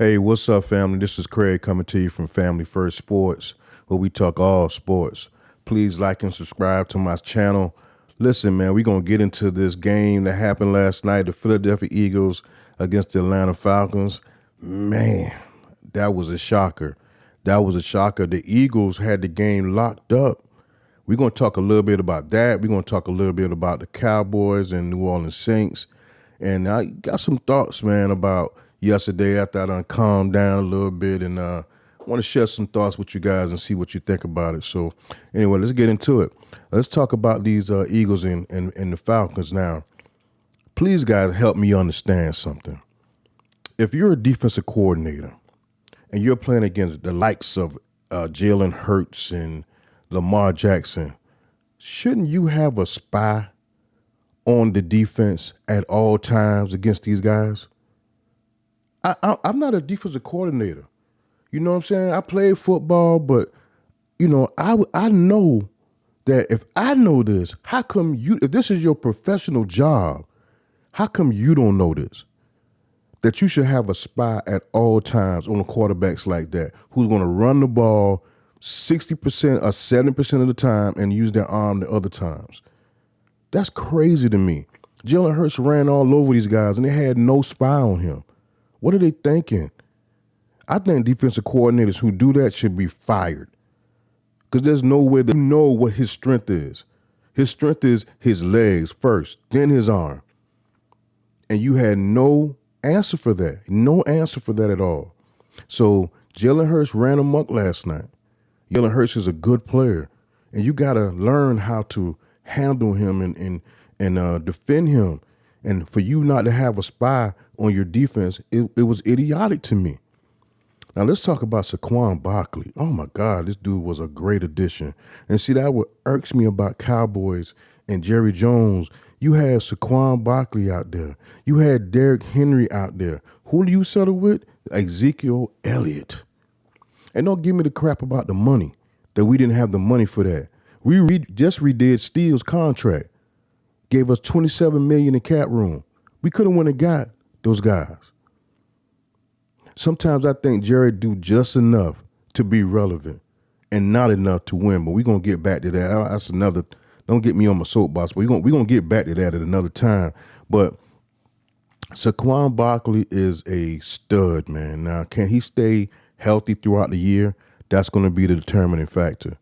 Hey, what's up, family? This is Craig coming to you from Family First Sports, where we talk all sports. Please like and subscribe to my channel. Listen, man, we're going to get into this game that happened last night, the Philadelphia Eagles against the Atlanta Falcons. Man, that was a shocker. That was a shocker. The Eagles had the game locked up. We're going to talk a little bit about that. We're going to talk a little bit about the Cowboys and New Orleans Saints. And I got some thoughts, man, about yesterday after I done calmed down a little bit, and want to share some thoughts with you guys and see what you think about it. So anyway, let's get into it. Let's talk about these Eagles and the Falcons now. Please, guys, help me understand something. If you're a defensive coordinator and you're playing against the likes of Jalen Hurts and Lamar Jackson, shouldn't you have a spy on the defense at all times against these guys? I'm not a defensive coordinator. You know what I'm saying? I played football, but, I know that if I know this, how come if this is your professional job, how come you don't know this? That you should have a spy at all times on the quarterbacks like that, who's going to run the ball 60% or 70% of the time and use their arm the other times. That's crazy to me. Jalen Hurts ran all over these guys, and they had no spy on him. What are they thinking? I think defensive coordinators who do that should be fired, because there's no way to know what his strength is. His strength is his legs first, then his arm. And you had no answer for that. No answer for that at all. So Jalen Hurts ran amok last night. Jalen Hurts is a good player, and you got to learn how to handle him and defend him. And for you not to have a spy on your defense, it was idiotic to me. Now let's talk about Saquon Barkley. Oh my God, this dude was a great addition. And see, that what irks me about Cowboys and Jerry Jones. You had Saquon Barkley out there. You had Derrick Henry out there. Who do you settle with? Ezekiel Elliott. And don't give me the crap about the money, that we didn't have the money for that. We just redid Steele's contract. Gave us $27 million in cap room. We could have went and got those guys. Sometimes I think Jerry do just enough to be relevant and not enough to win. But we're gonna get back to that. That's another. Don't get me on my soapbox. But we're gonna get back to that at another time. But Saquon Barkley is a stud, man. Now, can he stay healthy throughout the year? That's going to be the determining factor.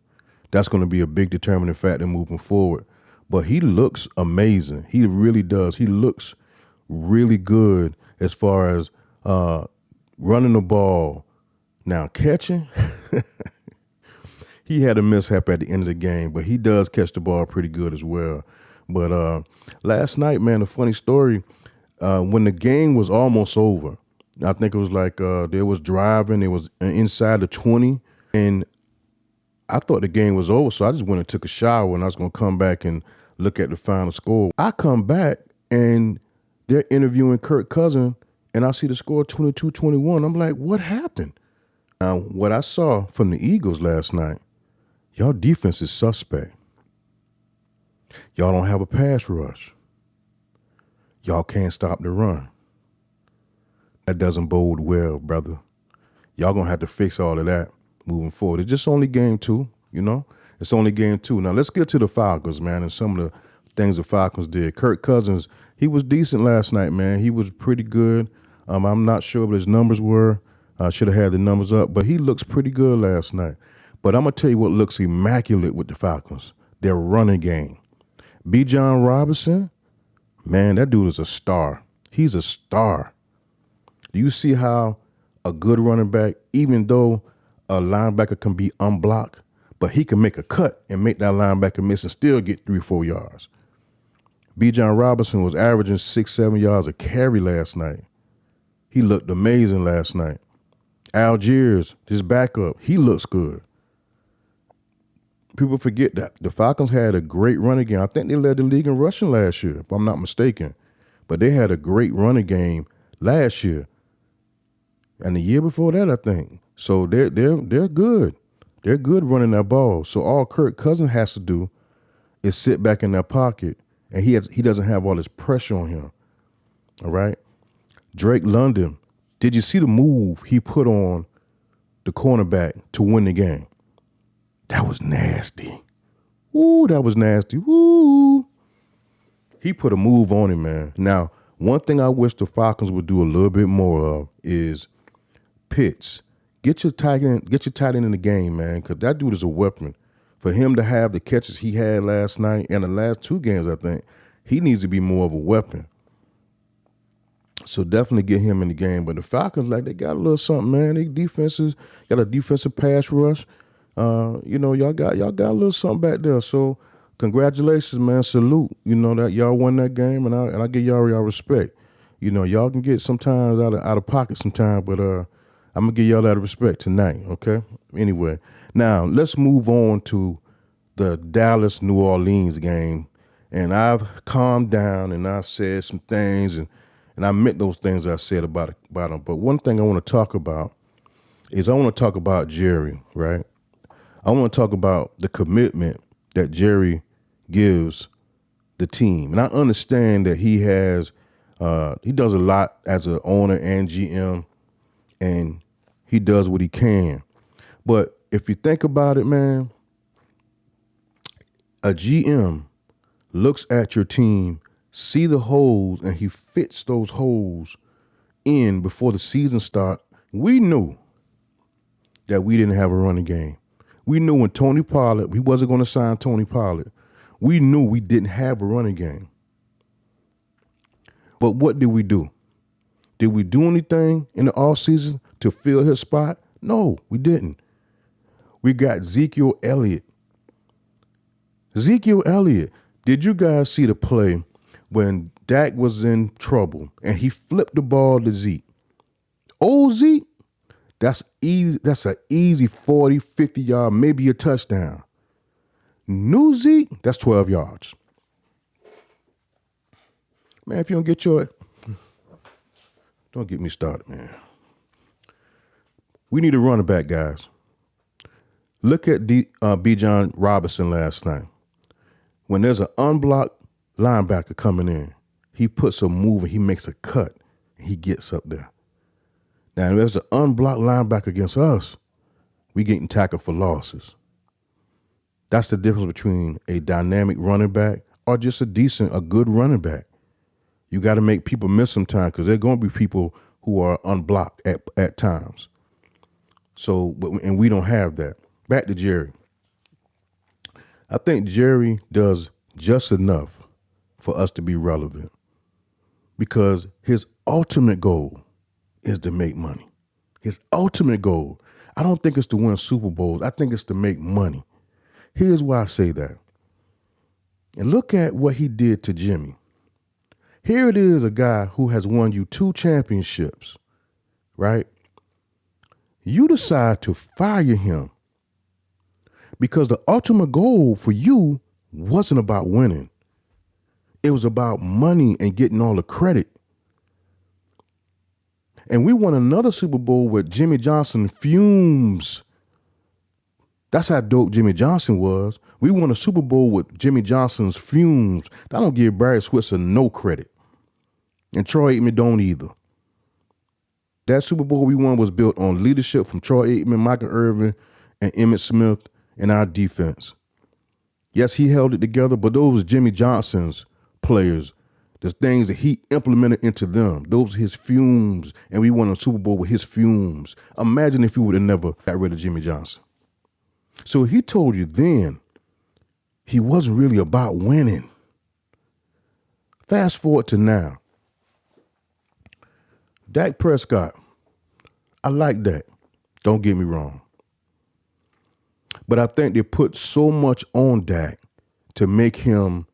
That's going to be a big determining factor moving forward. But he looks amazing. He really does. He looks really good as far as running the ball. Now, catching, he had a mishap at the end of the game, but he does catch the ball pretty good as well. But last night, man, a funny story, when the game was almost over, I think it was like they was driving, it was inside the 20, and I thought the game was over, so I just went and took a shower, and I was going to come back and look at the final score. I come back, and they're interviewing Kirk Cousins, and I see the score 22-21. I'm like, what happened? Now, what I saw from the Eagles last night, y'all defense is suspect. Y'all don't have a pass rush. Y'all can't stop the run. That doesn't bode well, brother. Y'all going to have to fix all of that moving forward. It's just only game two, It's only game two. Now, let's get to the Falcons, man, and some of the things the Falcons did. Kirk Cousins, he was decent last night, man. He was pretty good. I'm not sure what his numbers were. I should have had the numbers up, but he looks pretty good last night. But I'm going to tell you what looks immaculate with the Falcons, their running game. Bijan Robinson, man, that dude is a star. He's a star. Do you see how a good running back, even though a linebacker can be unblocked, but he can make a cut and make that linebacker miss and still get 3-4 yards? Bijan Robinson was averaging 6-7 yards a carry last night. He looked amazing last night. Algiers, his backup, he looks good. People forget that the Falcons had a great running game. I think they led the league in rushing last year, if I'm not mistaken. But they had a great running game last year. And the year before that, I think. So they're good. They're good running that ball. So all Kirk Cousins has to do is sit back in that pocket, and he doesn't have all this pressure on him. All right? Drake London, Did you see the move he put on the cornerback to win the game? That was nasty. Ooh, that was nasty. Ooh. He put a move on him, man. Now, one thing I wish the Falcons would do a little bit more of is Pitts. Get your tight end in the game, man, because that dude is a weapon. For him to have the catches he had last night and the last two games, I think, he needs to be more of a weapon. So definitely get him in the game. But the Falcons, like, they got a little something, man. They defenses got a defensive pass rush. Y'all got a little something back there. So congratulations, man. Salute. That y'all won that game, and I give y'all respect. Y'all can get sometimes out of pocket sometimes, but I'm gonna give y'all that respect tonight. Okay. Anyway, now let's move on to the Dallas New Orleans game. And I've calmed down and I've said some things and I meant those things I said about them. But one thing I want to talk about is I want to talk about Jerry, right? I want to talk about the commitment that Jerry gives the team. And I understand that he does a lot as an owner and GM, and he does what he can. But if you think about it, man, a GM looks at your team, see the holes, and he fits those holes in before the season starts. We knew that we didn't have a running game. We knew when Tony Pollard, we wasn't going to sign Tony Pollard. We knew we didn't have a running game. But what did we do? Did we do anything in the offseason to fill his spot? No, we didn't. We got Ezekiel Elliott. Did you guys see the play when Dak was in trouble and he flipped the ball to Zeke? Old Zeke, that's easy. That's an easy 40, 50 yard, maybe a touchdown. New Zeke, that's 12 yards. Man, if you don't get don't get me started, man. We need a running back, guys. Look at Bijan Robinson last night. When there's an unblocked linebacker coming in, he puts a move and he makes a cut and he gets up there. Now, if there's an unblocked linebacker against us, we getting tackled for losses. That's the difference between a dynamic running back or just a good running back. You got to make people miss some time because there are going to be people who are unblocked at times. So, and we don't have that. Back to Jerry. I think Jerry does just enough for us to be relevant because his ultimate goal is to make money. His ultimate goal, I don't think it's to win Super Bowls. I think it's to make money. Here's why I say that. And look at what he did to Jimmy. Here it is, a guy who has won you 2 championships, right? You decide to fire him because the ultimate goal for you wasn't about winning. It was about money and getting all the credit. And we won another Super Bowl with Jimmy Johnson fumes. That's how dope Jimmy Johnson was. We won a Super Bowl with Jimmy Johnson's fumes. I don't give Barry Switzer no credit. And Troy Aikman don't either. That Super Bowl we won was built on leadership from Troy Aikman, Michael Irvin, and Emmitt Smith in our defense. Yes, he held it together, but those was Jimmy Johnson's players. The things that he implemented into them. Those are his fumes, and we won a Super Bowl with his fumes. Imagine if we would have never got rid of Jimmy Johnson. So he told you then he wasn't really about winning. Fast forward to now. Dak Prescott, I like Dak. Don't get me wrong. But I think they put so much on Dak to make him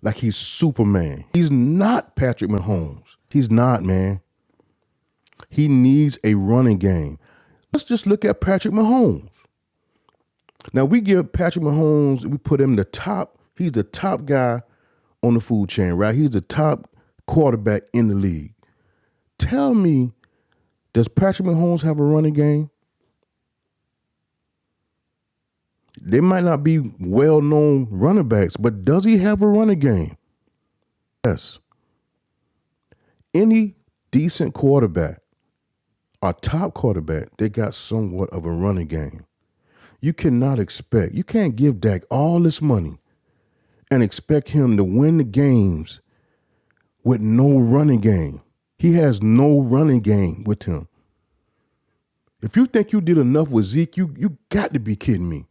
like he's Superman. He's not Patrick Mahomes. He's not, man. He needs a running game. Let's just look at Patrick Mahomes. Now, we give Patrick Mahomes, we put him the top. He's the top guy on the food chain, right? He's the top quarterback in the league. Tell me, does Patrick Mahomes have a running game? They might not be well-known running backs, but does he have a running game? Yes. Any decent quarterback, our top quarterback, they got somewhat of a running game. You can't give Dak all this money and expect him to win the games with no running game. He has no running game with him. If you think you did enough with Zeke, you got to be kidding me.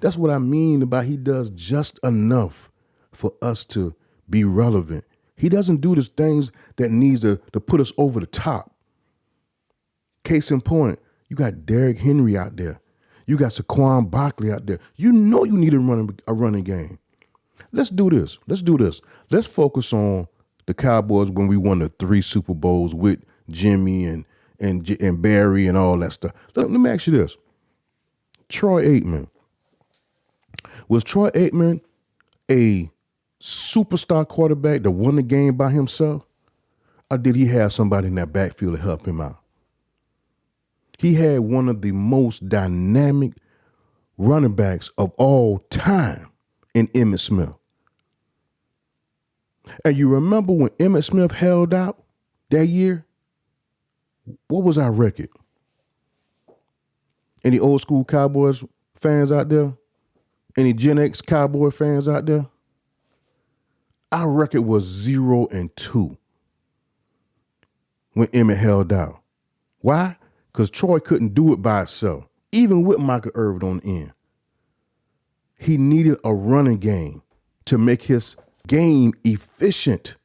That's what I mean about he does just enough for us to be relevant. He doesn't do the things that needs to put us over the top. Case in point, you got Derrick Henry out there. You got Saquon Barkley out there. You know you need a running game. Let's do this. Let's focus on the Cowboys when we won the 3 Super Bowls with Jimmy and Barry and all that stuff. Let me ask you this. Troy Aikman. Was Troy Aikman a superstar quarterback that won the game by himself? Or did he have somebody in that backfield to help him out? He had one of the most dynamic running backs of all time in Emmitt Smith. And you remember when Emmitt Smith held out that year? What was our record? Any old school Cowboys fans out there? Any Gen X Cowboy fans out there? Our record was 0-2 when Emmitt held out. Why? Because Troy couldn't do it by itself, even with Michael Irvin on the end. He needed a running game to make his game efficient.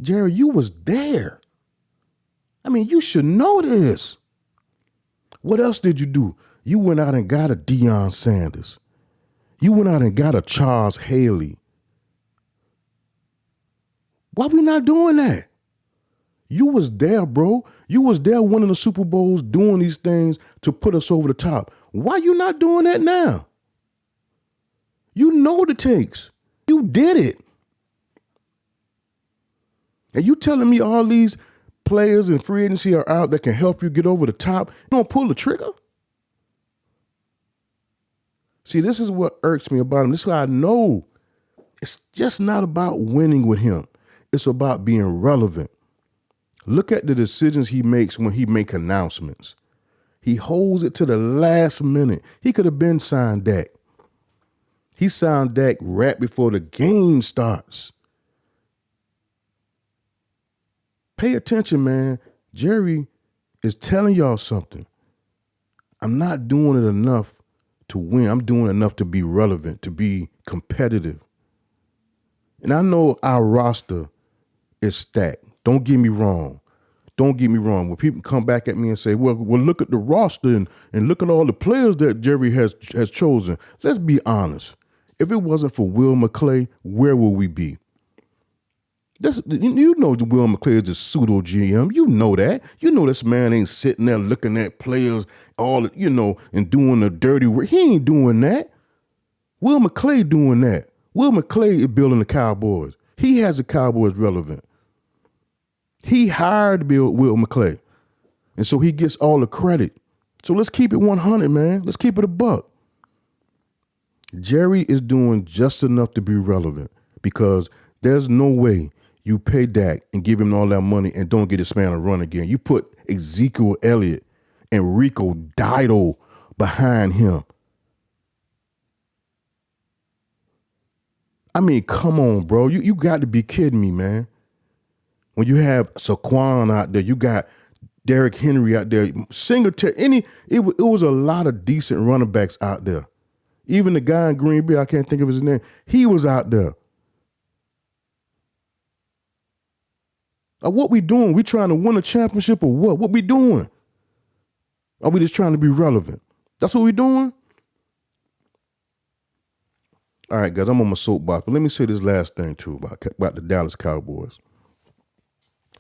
Jerry, you was there. I mean, you should know this. What else did you do? You went out and got a Deion Sanders. You went out and got a Charles Haley. Why we not doing that? You was there, bro. You was there winning the Super Bowls, doing these things to put us over the top. Why you not doing that now? You know what it takes. You did it. And you telling me all these players in free agency are out that can help you get over the top? You don't pull the trigger? See, this is what irks me about him. This is why I know it's just not about winning with him. It's about being relevant. Look at the decisions he makes when he make announcements. He holds it to the last minute. He could have been signed Dak. He signed Dak right before the game starts. Pay attention, man. Jerry is telling y'all something. I'm not doing it enough to win. I'm doing enough to be relevant, to be competitive. And I know our roster is stacked. Don't get me wrong. When people come back at me and say, well, look at the roster and look at all the players that Jerry has chosen. Let's be honest. If it wasn't for Will McClay, where would we be? You know Will McClay is a pseudo GM. You know that. You know this man ain't sitting there looking at players and doing the dirty work. He ain't doing that. Will McClay doing that. Will McClay is building the Cowboys. He has the Cowboys relevant. He hired Will McClay. And so he gets all the credit. So let's keep it 100, man. Let's keep it a buck. Jerry is doing just enough to be relevant because there's no way you pay Dak and give him all that money and don't get this man a run again. You put Ezekiel Elliott and Rico Dido behind him. I mean, come on, bro. You got to be kidding me, man. When you have Saquon out there, you got Derrick Henry out there, Singletary, it was a lot of decent running backs out there. Even the guy in Green Bay, I can't think of his name, he was out there. What we doing? We trying to win a championship or what? What we doing? Are we just trying to be relevant? That's what we doing? All right, guys, I'm on my soapbox, but let me say this last thing too about the Dallas Cowboys.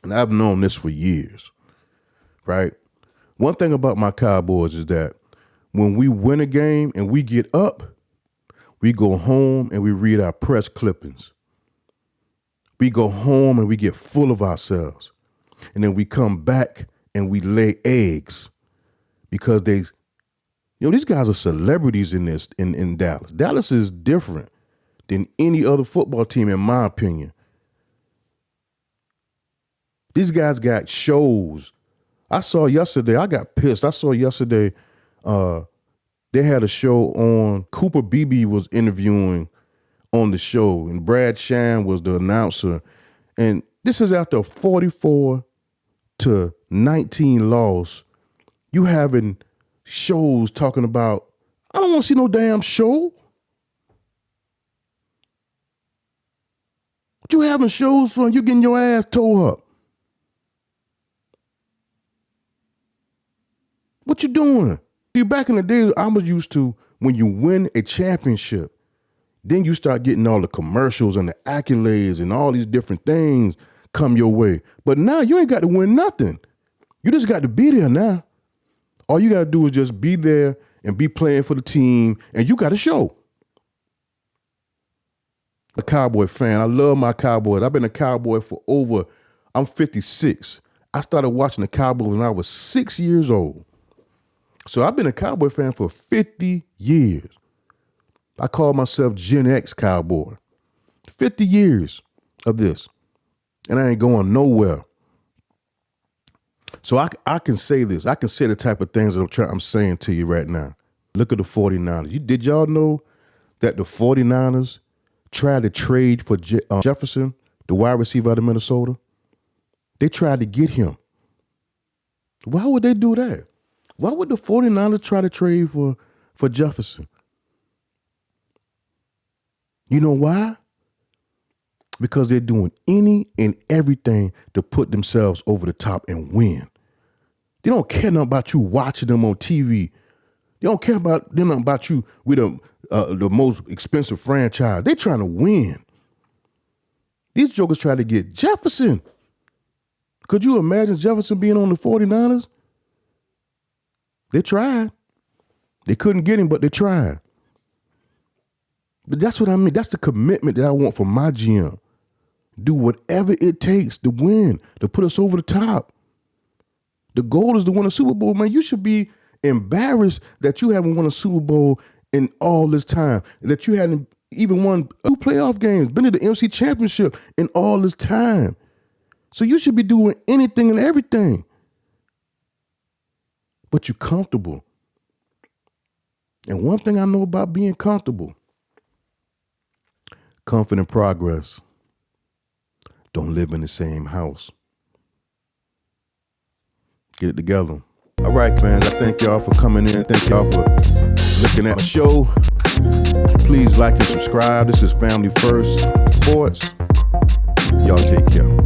And I've known this for years, right? One thing about my Cowboys is that when we win a game and we get up, we go home and we read our press clippings. We go home and we get full of ourselves. And then we come back and we lay eggs because these guys are celebrities in Dallas. Dallas is different than any other football team, in my opinion. These guys got shows. I saw yesterday, I got pissed. I saw yesterday, they had a show on. Cooper Beebe was interviewing on the show, and Brad Sham was the announcer. And this is after a 44-19 loss. You having shows talking about, I don't want to see no damn show. What you having shows for? You getting your ass tore up. What you doing? See, back in the day, I was used to when you win a championship, then you start getting all the commercials and the accolades and all these different things come your way. But now you ain't got to win nothing. You just got to be there now. All you got to do is just be there and be playing for the team, and you got a show. A Cowboy fan. I love my Cowboys. I've been a Cowboy I'm 56. I started watching the Cowboys when I was 6 years old. So I've been a Cowboy fan for 50 years. I call myself Gen X Cowboy. 50 years of this. And I ain't going nowhere. So I can say this. I can say the type of things that I'm saying to you right now. Look at the 49ers. Did y'all know that the 49ers tried to trade for Jefferson, the wide receiver out of Minnesota? They tried to get him. Why would they do that? Why would the 49ers try to trade for Jefferson? You know why? Because they're doing any and everything to put themselves over the top and win. They don't care nothing about you watching them on TV. They don't care about them about you with the most expensive franchise. They trying to win. These jokers try to get Jefferson. Could you imagine Jefferson being on the 49ers? They tried. They couldn't get him, but they tried. But that's what I mean. That's the commitment that I want from my GM. Do whatever it takes to win, to put us over the top. The goal is to win a Super Bowl, man. You should be embarrassed that you haven't won a Super Bowl in all this time, that you hadn't even won 2 playoff games, been to the NFC Championship in all this time. So you should be doing anything and everything. But you're comfortable. And one thing I know about being comfortable, comfort and progress don't live in the same house. Get it together. All right, fans, I thank y'all for coming in. Thank y'all for looking at the show. Please like and subscribe. This is Family First Sports. Y'all take care.